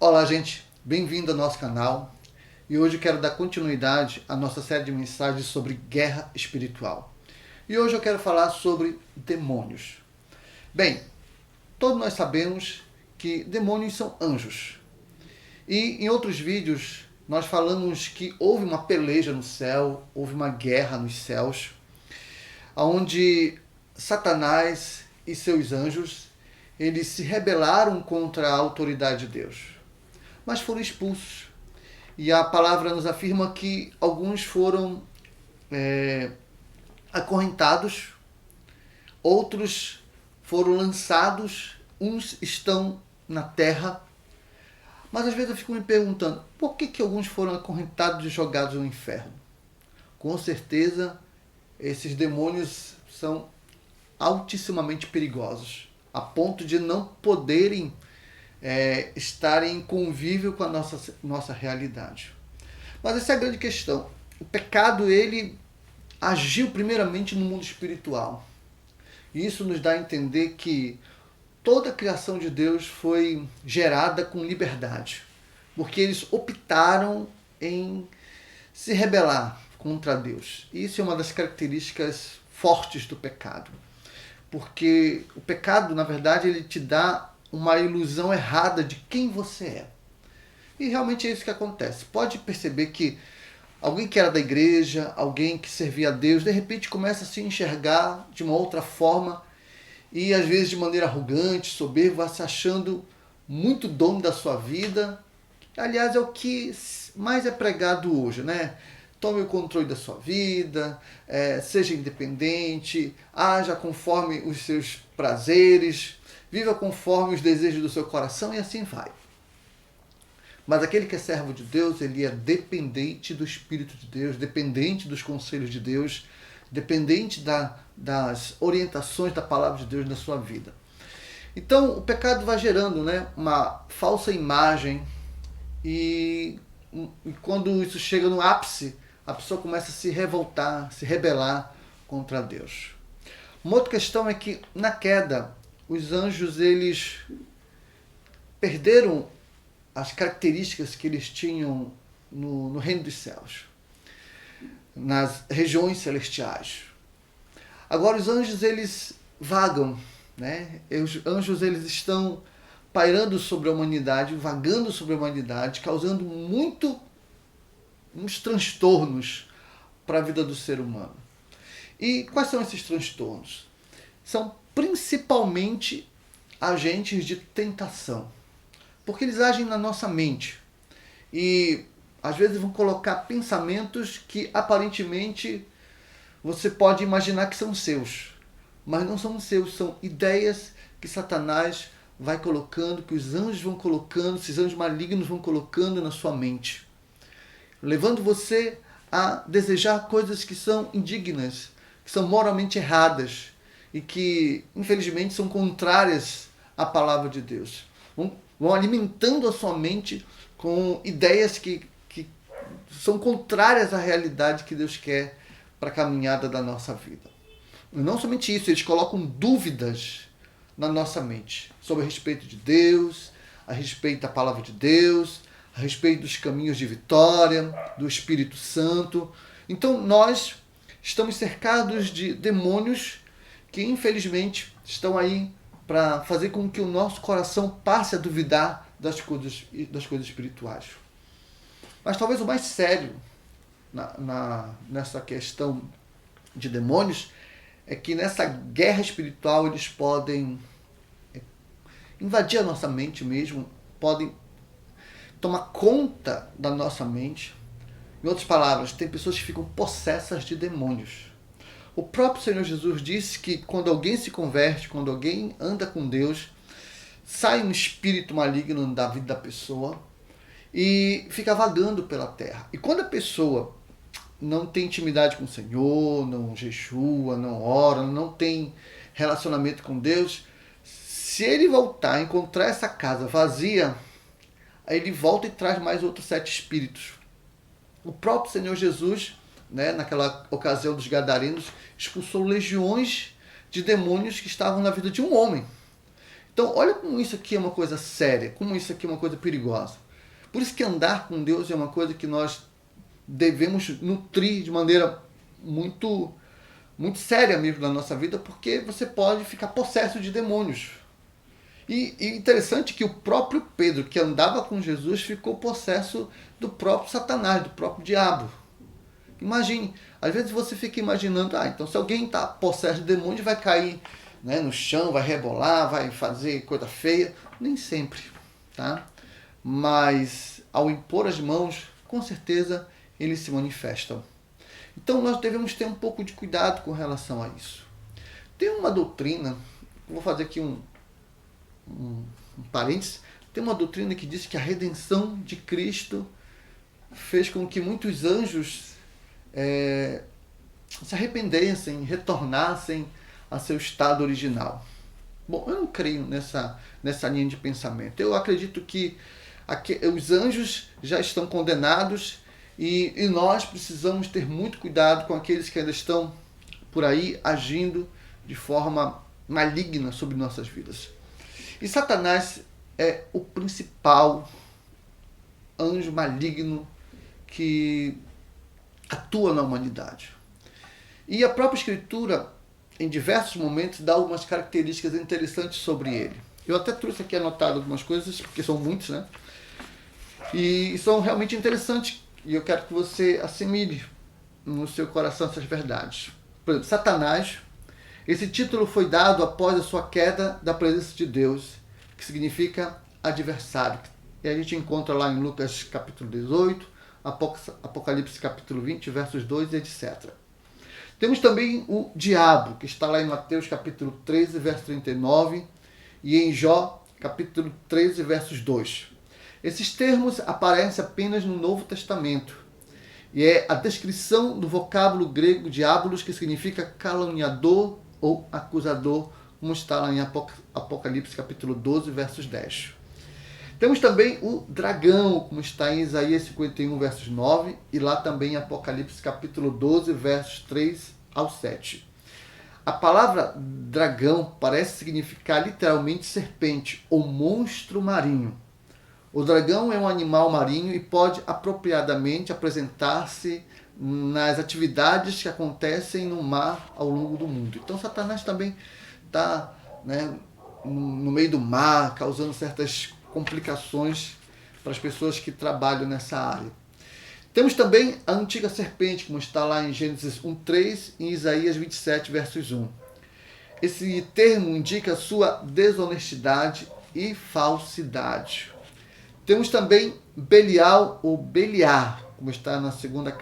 Olá, gente, bem-vindo ao nosso canal. E hoje eu quero dar continuidade à nossa série de mensagens sobre guerra espiritual. E hoje eu quero falar sobre demônios. Bem, todos nós sabemos que demônios são anjos. E em outros vídeos nós falamos que houve uma peleja no céu, houve uma guerra nos céus, onde Satanás e seus anjos eles se rebelaram contra a autoridade de Deus, mas foram expulsos. E a palavra nos afirma que alguns foram acorrentados, outros foram lançados, uns estão na terra. Mas às vezes eu fico me perguntando, por que alguns foram acorrentados e jogados no inferno? Com certeza, esses demônios são altissimamente perigosos, a ponto de não poderem estarem em convívio com a nossa realidade. Mas essa é a grande questão. O pecado, ele agiu primeiramente no mundo espiritual. E isso nos dá a entender que toda a criação de Deus foi gerada com liberdade, porque eles optaram em se rebelar contra Deus. E isso é uma das características fortes do pecado, porque o pecado, na verdade, ele te dá uma ilusão errada de quem você é. E realmente é isso que acontece. Pode perceber que alguém que era da igreja, alguém que servia a Deus, de repente começa a se enxergar de uma outra forma e às vezes de maneira arrogante, soberba, se achando muito dono da sua vida. Aliás, é o que mais é pregado hoje, né? Tome o controle da sua vida, seja independente, haja conforme os seus prazeres, viva conforme os desejos do seu coração e assim vai. Mas aquele que é servo de Deus, ele é dependente do Espírito de Deus, dependente dos conselhos de Deus, dependente das orientações da palavra de Deus na sua vida. Então o pecado vai gerando, né, uma falsa imagem e quando isso chega no ápice, a pessoa começa a se revoltar, se rebelar contra Deus. Uma outra questão é que na queda, os anjos eles perderam as características que eles tinham no reino dos céus, nas regiões celestiais. Agora os anjos eles vagam, né? Os anjos eles estão pairando sobre a humanidade, vagando sobre a humanidade, causando muitos transtornos para a vida do ser humano. E quais são esses transtornos? São principalmente agentes de tentação, porque eles agem na nossa mente e às vezes vão colocar pensamentos que aparentemente você pode imaginar que são seus, mas não são seus, são ideias que Satanás vai colocando, que os anjos vão colocando, esses anjos malignos vão colocando na sua mente, levando você a desejar coisas que são indignas, que são moralmente erradas e que, infelizmente, são contrárias à palavra de Deus. Vão alimentando a sua mente com ideias que são contrárias à realidade que Deus quer para a caminhada da nossa vida. E não somente isso, eles colocam dúvidas na nossa mente sobre a respeito de Deus, a respeito da palavra de Deus, a respeito dos caminhos de vitória, do Espírito Santo. Então nós estamos cercados de demônios que infelizmente estão aí para fazer com que o nosso coração passe a duvidar das coisas espirituais. Mas talvez o mais sério nessa questão de demônios é que nessa guerra espiritual eles podem invadir a nossa mente mesmo, podem tomar conta da nossa mente. Em outras palavras, tem pessoas que ficam possessas de demônios. O próprio Senhor Jesus disse que quando alguém se converte, quando alguém anda com Deus, sai um espírito maligno da vida da pessoa e fica vagando pela terra. E quando a pessoa não tem intimidade com o Senhor, não jejua, não ora, não tem relacionamento com Deus, se ele voltar a encontrar essa casa vazia, aí ele volta e traz mais outros 7 espíritos. O próprio Senhor Jesus, né, naquela ocasião dos gadarenos, expulsou legiões de demônios que estavam na vida de um homem. Então, olha como isso aqui é uma coisa séria, como isso aqui é uma coisa perigosa. Por isso que andar com Deus é uma coisa que nós devemos nutrir de maneira muito, muito séria mesmo na nossa vida, porque você pode ficar possesso de demônios. E interessante que o próprio Pedro, que andava com Jesus, ficou possesso do próprio Satanás, do próprio diabo. Imagine, às vezes você fica imaginando, então se alguém está possesso de demônio, vai cair, né, no chão, vai rebolar, vai fazer coisa feia. Nem sempre, tá? Mas ao impor as mãos, com certeza eles se manifestam. Então nós devemos ter um pouco de cuidado com relação a isso. Tem uma doutrina, vou fazer aqui um parênteses, tem uma doutrina que diz que a redenção de Cristo fez com que muitos anjos se arrependessem, retornassem a seu estado original. Bom, eu não creio nessa linha de pensamento. Eu acredito que os anjos já estão condenados e nós precisamos ter muito cuidado com aqueles que ainda estão por aí agindo de forma maligna sobre nossas vidas. E Satanás é o principal anjo maligno que atua na humanidade. E a própria Escritura, em diversos momentos, dá algumas características interessantes sobre ele. Eu até trouxe aqui anotado algumas coisas, porque são muitos, né? E são realmente interessantes, e eu quero que você assimile no seu coração essas verdades. Por exemplo, Satanás, esse título foi dado após a sua queda da presença de Deus, que significa adversário. E a gente encontra lá em Lucas capítulo 18, Apocalipse capítulo 20, versos 2, etc. Temos também o diabo, que está lá em Mateus capítulo 13, verso 39, e em Jó capítulo 13, versos 2. Esses termos aparecem apenas no Novo Testamento, e é a descrição do vocábulo grego diabolos, que significa caluniador ou acusador, como está lá em Apocalipse capítulo 12, versos 10. Temos também o dragão, como está em Isaías 51, versos 9, e lá também em Apocalipse capítulo 12, versos 3 ao 7. A palavra dragão parece significar literalmente serpente ou monstro marinho. O dragão é um animal marinho e pode apropriadamente apresentar-se nas atividades que acontecem no mar ao longo do mundo. Então Satanás também está, né, no meio do mar, causando certas complicações para as pessoas que trabalham nessa área. Temos também a antiga serpente, como está lá em Gênesis 1:3 e em Isaías 27, versos 1. Esse termo indica sua desonestidade e falsidade. Temos também Belial ou Beliar, como está na segunda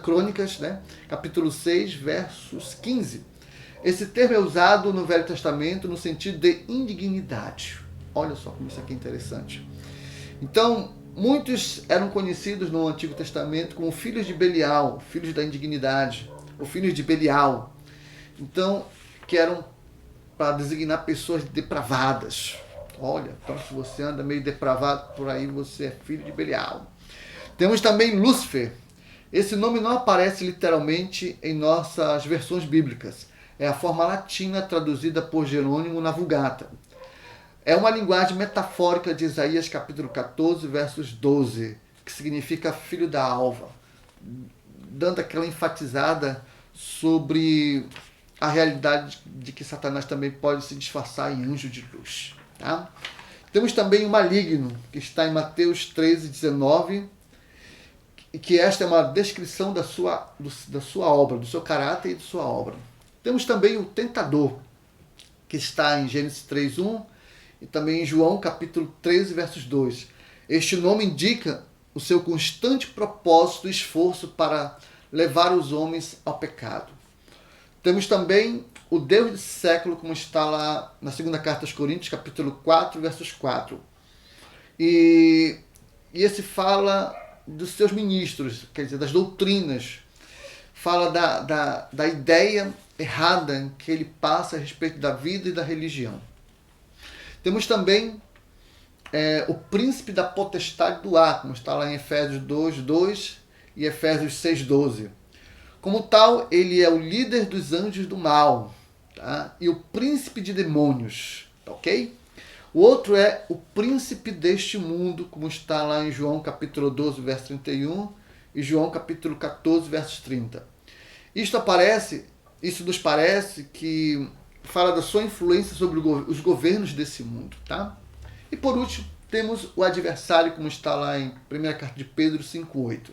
Crônicas, né? Capítulo 6, versos 15. Esse termo é usado no Velho Testamento no sentido de indignidade. Olha só como isso aqui é interessante. Então, muitos eram conhecidos no Antigo Testamento como filhos de Belial, filhos da indignidade, ou filhos de Belial. Então, que eram para designar pessoas depravadas. Olha, então se você anda meio depravado por aí, você é filho de Belial. Temos também Lúcifer. Esse nome não aparece literalmente em nossas versões bíblicas. É a forma latina traduzida por Jerônimo na Vulgata. É uma linguagem metafórica de Isaías capítulo 14, versos 12, que significa filho da alva, dando aquela enfatizada sobre a realidade de que Satanás também pode se disfarçar em anjo de luz. Tá? Temos também o maligno, que está em Mateus 13, 19, e que esta é uma descrição da sua obra, do seu caráter e de sua obra. Temos também o tentador, que está em Gênesis 3:1 e também em João capítulo 13, versos 2. Este nome indica o seu constante propósito e esforço para levar os homens ao pecado. Temos também o Deus desse século, como está lá na segunda carta aos Coríntios, capítulo 4, versos 4. E esse fala dos seus ministros, quer dizer, das doutrinas. Fala da ideia errada que ele passa a respeito da vida e da religião. Temos também o príncipe da potestade do ar, como está lá em Efésios 2:2 e Efésios 6:12. Como tal, ele é o líder dos anjos do mal. tá? E o príncipe de demônios, tá ok? O outro é o príncipe deste mundo, como está lá em João capítulo 12, verso 31 e João capítulo 14, verso 30. Isso nos parece que fala da sua influência sobre os governos desse mundo, tá? E por último, temos o adversário, como está lá em 1ª carta de Pedro 5,8,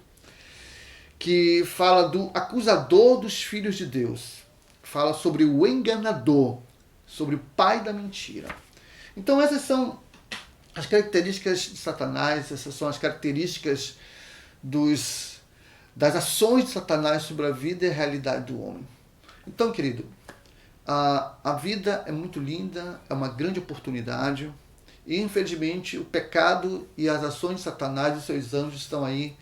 que fala do acusador dos filhos de Deus, fala sobre o enganador, sobre o pai da mentira. Então essas são as características de Satanás, essas são as características das ações de Satanás sobre a vida e a realidade do homem. Então, querido, a vida é muito linda, é uma grande oportunidade, e infelizmente o pecado e as ações de Satanás e seus anjos estão aí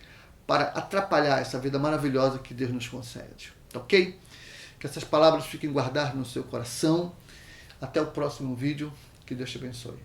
para atrapalhar essa vida maravilhosa que Deus nos concede. Ok? Que essas palavras fiquem guardadas no seu coração. Até o próximo vídeo. Que Deus te abençoe.